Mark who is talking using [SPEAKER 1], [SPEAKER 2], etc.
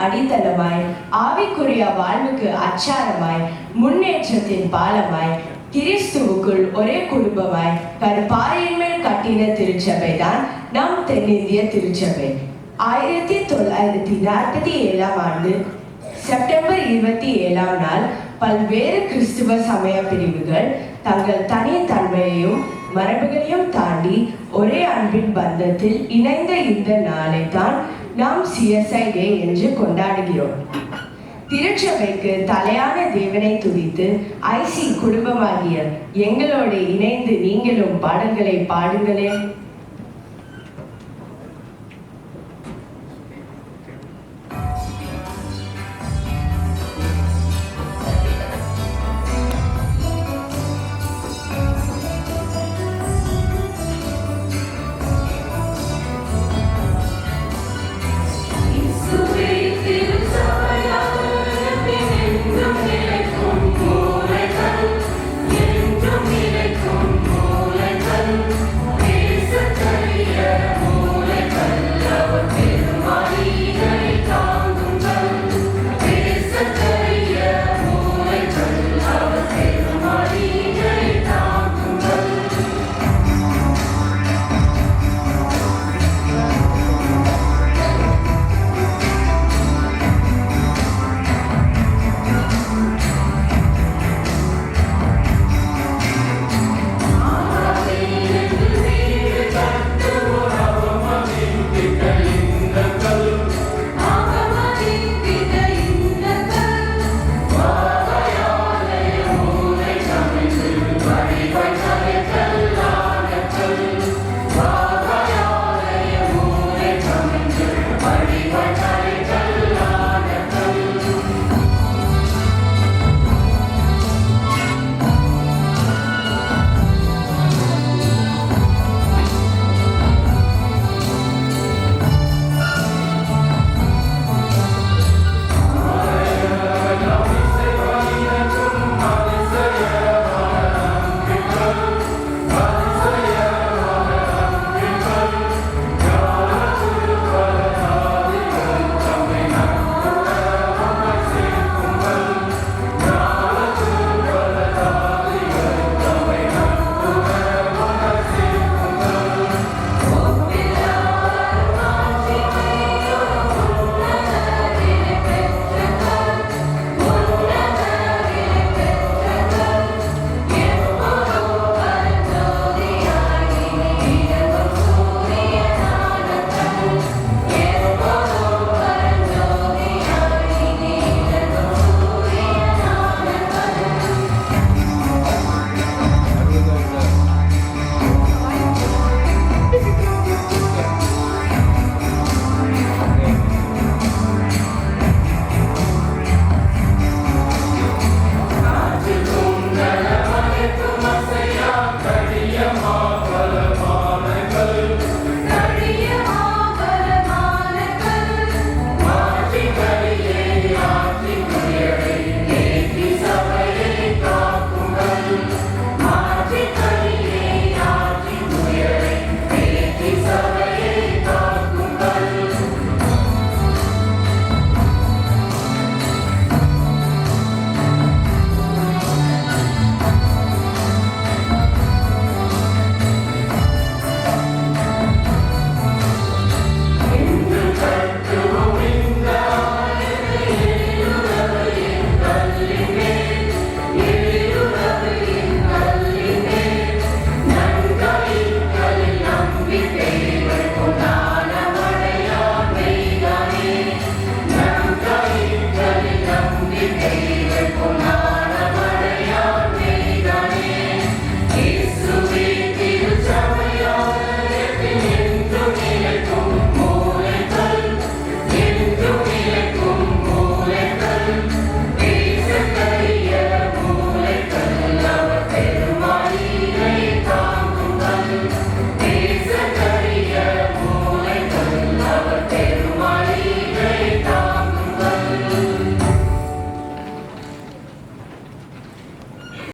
[SPEAKER 1] அடித்தளமாய், ஆவிக்குரிய வாழ்வுக்கு அச்சாரமாய், முன்னேற்றத்தின் பாலமாய், கிறிஸ்துவுக்குள் ஒரே குடும்பமாய் கற்பாறையின் மேல் கட்டின திருச்சபை தான் நம் தென்னிந்திய திருச்சபை. 1947 செப்டம்பர் 27 பல்வேறு கிறிஸ்துவ சமய பிரிவுகள் தங்கள் தனித்தன்மையையும் மரபுகளையும் தாண்டி ஒரே அன்பின் பந்தத்தில் இணைந்த இந்த நாளை தான் நாம் CSI டே என்று கொண்டாடுகிறோம். திருச்சபைக்கு தலையான தேவனை துதித்து IC குடும்பமாகிய எங்களோடு இணைந்து நீங்களும் பாடல்களை பாடுங்களே.
[SPEAKER 2] Money.